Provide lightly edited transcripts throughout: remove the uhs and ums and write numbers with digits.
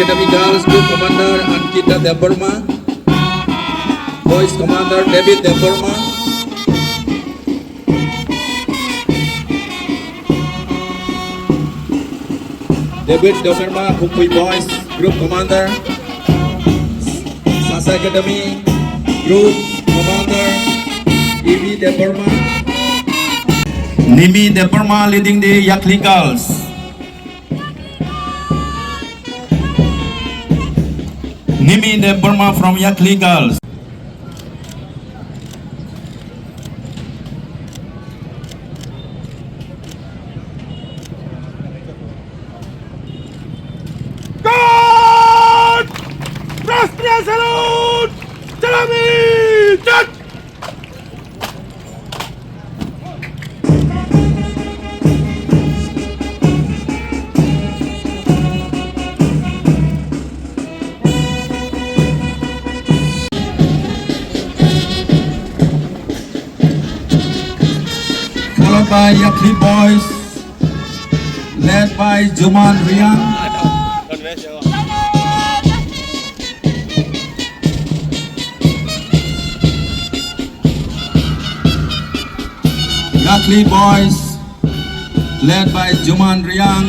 Academy Girls Group Commander Ankita Devarma, Boys Commander David Devarma, David Devarma, Khumpui Boys Group Commander, Sasa Academy Group Commander Ivy Devarma, Nimi Devarma leading the Yakli Girls. Nimi Devarma from Yakli Girls. God! Rastriya Salute! Salami! Jat! Followed by Yakli Boys, led by Juman Riang. Yakli Boys, led by Juman Riang,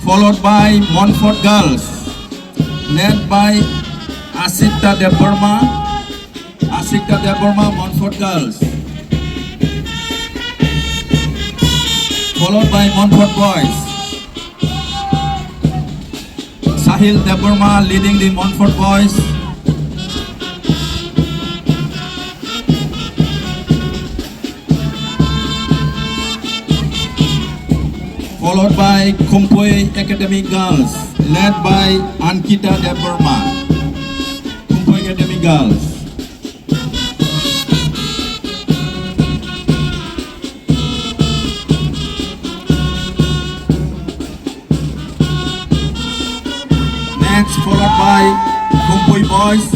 followed by Montfort Girls, led by Asikta Devarma, Montfort Girls, followed by Montfort Boys, Sahil Devarma leading the Montfort Boys, followed by Khumpui Academy Girls, led by Ankita Devarma, Khumpui Academy Girls. Next, followed by Khumpui Boys,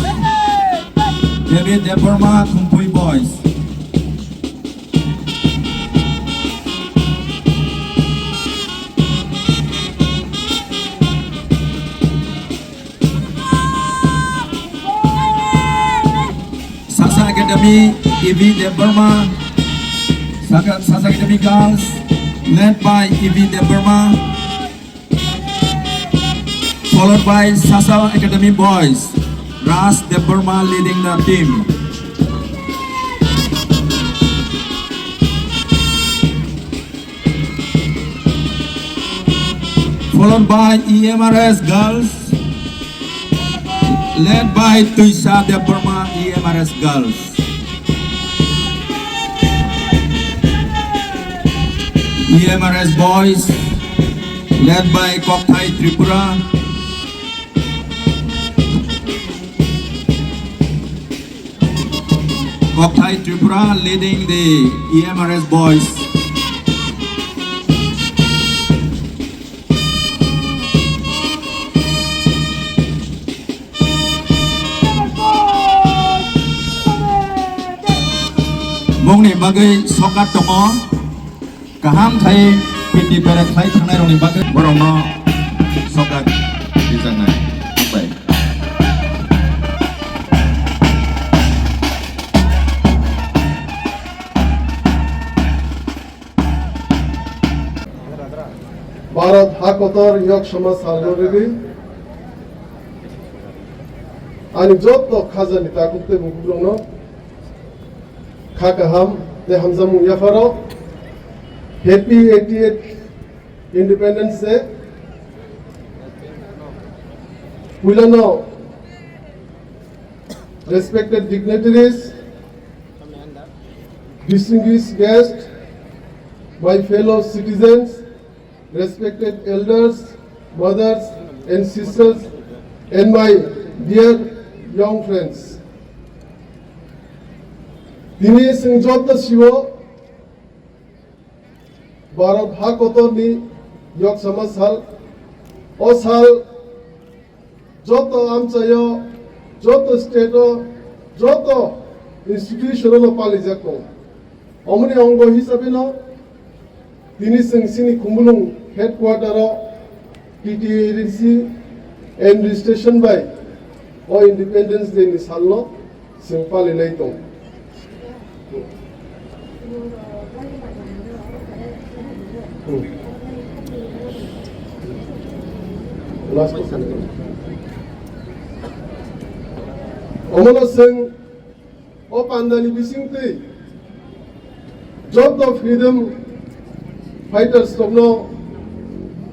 David Devarma, Khumpui Boys. Sasa Academy, Ivy Devarma, Sasa Academy Girls, led by Ivy Devarma, followed by Sasa Academy Boys, Ras Devarma leading the team. Followed by EMRS Girls, led by Tuisa Devarma, EMRS Girls. EMRS Boys, led by Khwlai Tripura. Khwlai Tripura leading the EMRS Boys. Mungni bagai sokat tongo kaham thai piti pere thai thangnai roni bagai borongno sokat dijangnai bai. Bharat Hakotor Yok Shama Salgoriri Ani Joto Khazani Takukte Bukurono Khakaham Te Hamzamu Yafaro Happy 88th Independence Day. Pulano, respected dignitaries, distinguished guests, my fellow citizens, respected elders, mothers and sisters, and my dear young friends. Dini Singjota Shivo Bharat Hakotorni Yok Samasal Osal Joto Amchayo Joto Stato Joto Institutional Palizako Omni Ongo Hisabino Dini Sing Sini Khumulwng Headquarter TTAADC and registration by or Independence Day ni salno simple ilai tong. Last question. Omono sing o pandani bising te job the freedom fighters topno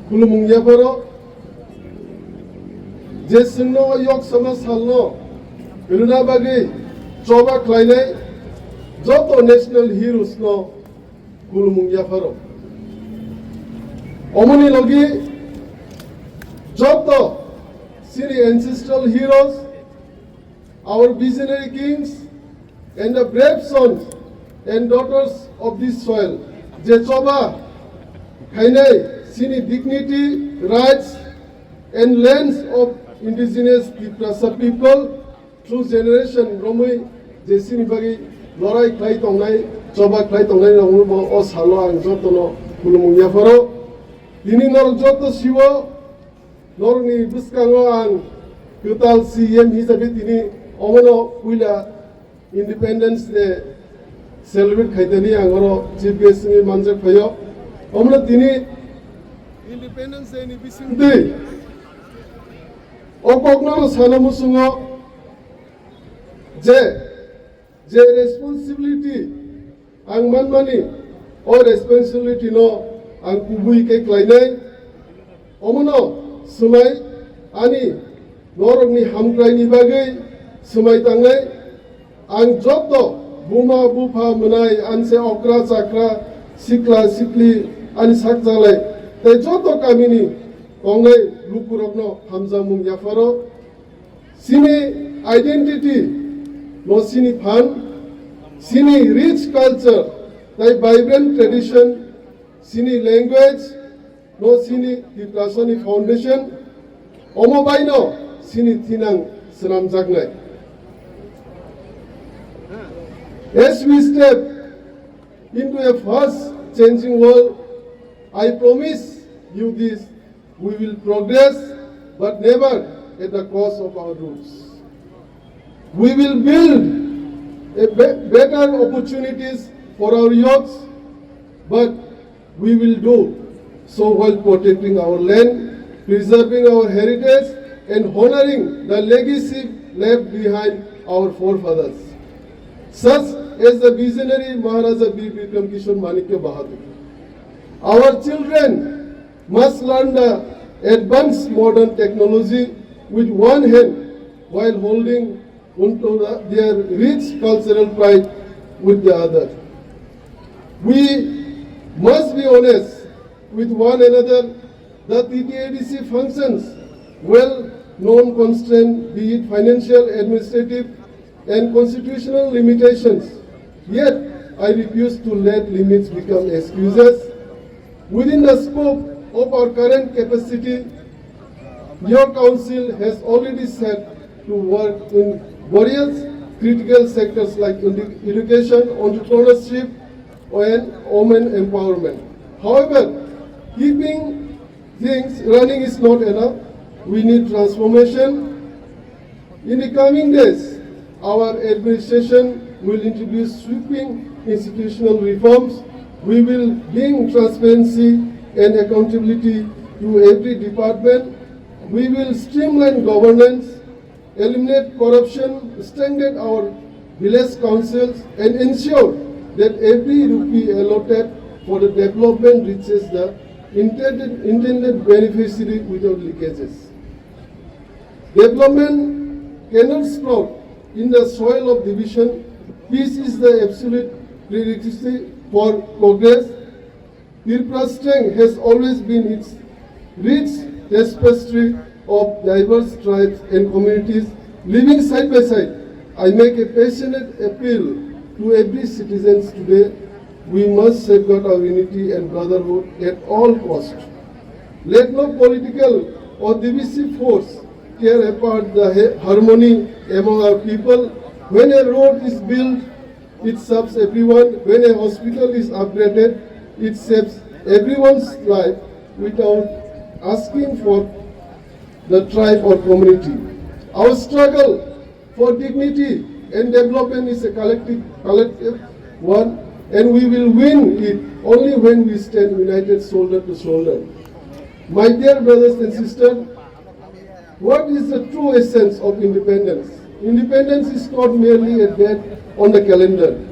Khumulwng yaparo jesno yok sama salno iruna bagi choba khlainai joto national heroes no Khumulwng yaparo omoni logi joto city ancestral heroes, our visionary kings and the brave sons and daughters of this soil je choba khainai sini dignity, rights and lands of indigenous people through generation romai je sini bagi lorai khlai tongnai choba khlai tongnai rongmo o salo ang jotono Khumulwng yaparo dini nor joto siwo norni buskango ang kutal CM hisabe tini omono kuila Independence Day celebrate khaitani angoro chief guest ni manjak phayo omono tini Independence Day ni bisingde okokno sanamusungo je responsibility ang manmani o responsibility no ang kubui ke klainai omono sumai ani norogni hamkrai ni bagai sumai tangai ang joto buma bufa munai anse okra chakra sikla sikli ani sakjalai te joto kamini ongai lukurokno hamjamung yaparo sini identity no sini fan sini rich culture tai vibrant tradition sini language no sini Tiprasoni Foundation omobaino sini tinang senam jagnai. As we step into a fast changing world, I promise you this: we will progress, but never at the cost of our roots. We will build better opportunities for our youth, but we will do so while protecting our land, preserving our heritage, and honoring the legacy left behind our forefathers, such as the visionary Maharaja Bir Bikram Kishore Manikya Bahadur. Our children must learn the advanced modern technology with one hand while holding onto their rich cultural pride with the other. We must be honest with one another. The TTAADC functions well-known constraints, be it financial, administrative, and constitutional limitations. Yet, I refuse to let limits become excuses. Within the scope of our current capacity, your council has already set to work in various critical sectors like education, entrepreneurship, and women empowerment. However, keeping things running is not enough. We need transformation. In the coming days, our administration will introduce sweeping institutional reforms. We will bring transparency and accountability to every department. We will streamline governance, eliminate corruption, strengthen our village councils, and ensure that every rupee allotted for the development reaches the intended beneficiary without leakages. Development cannot sprout in the soil of division. Peace is the absolute prerequisite for progress. Tirupura's strength has always been its rich tapestry of diverse tribes and communities living side by side. I make a passionate appeal to every citizen today. We must safeguard our unity and brotherhood at all costs. Let no political or divisive force tear apart the harmony among our people. When a road is built, it serves everyone. When a hospital is upgraded, it saves everyone's life without asking for the tribe or community. Our struggle for dignity and development is a collective one, and we will win it only when we stand united shoulder to shoulder. My dear brothers and sisters, what is the true essence of independence? Independence is not merely a date on the calendar.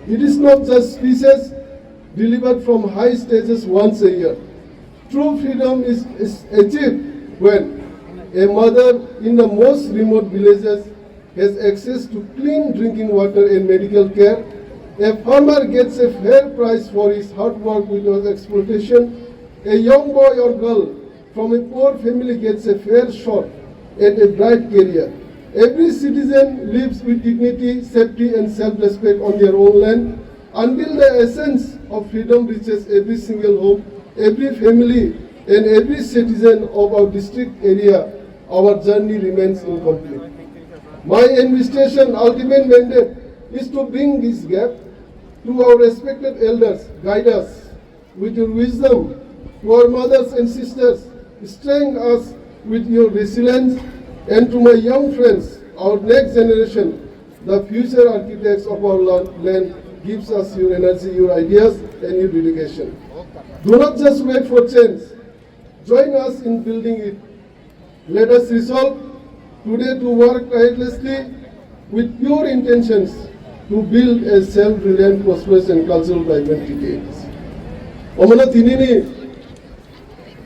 It is not just speeches delivered from high stages once a year. True freedom is achieved when a mother in the most remote villages has access to clean drinking water and medical care. A farmer gets a fair price for his hard work without exploitation. A young boy or girl from a poor family gets a fair shot at a bright career. Every citizen lives with dignity, safety, and self-respect on their own land. Until the essence of freedom reaches every single home, every family, and every citizen of our district area, our journey remains incomplete. My administration ultimate mandate is to bring this gap to our respected elders. Guide us with your wisdom. To our mothers and sisters, strengthen us with your resilience. And to my young friends, our next generation, the future architects of our land, gives us your energy, your ideas, and your dedication. Do not just wait for change. Join us in building it. Let us resolve today to work tirelessly with pure intentions to build a self-reliant, prosperous, and cultural vibrant TTAADC. Omana tinini,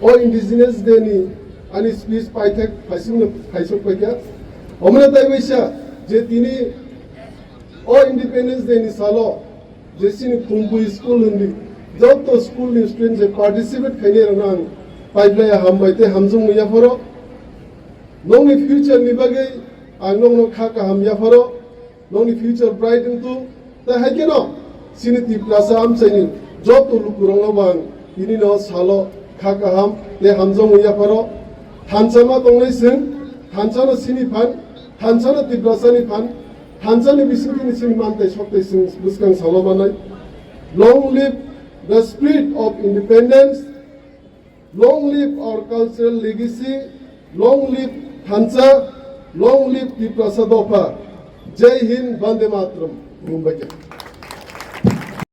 o indigenous deni, ani speech paitek paisung paisok paikya. Omana taiwisha, je tini o independence deni salo, je sini Khumpui school undi, jauh to school ni students je participate khaini ranang, Palai ham baite hamjung muya foro. Nong ni future ni bagai, nong nong khaka ham ya foro. Nong ni future bright into, ta hai keno, sini ti plaza am chani, job to lukurang lawang, ini no salo khaka ham, le hamjung muya foro. Thansama tongnai sing, thansana sini pan, thansana ti plaza ni pan, thansani bising ni sini mantai shoktai sing buskang salo banai. Long live the spirit of independence. Long live our cultural legacy. Long live Thansa. Long live the Prasadopa. Jai Hind, Vande Mataram. Mumbai.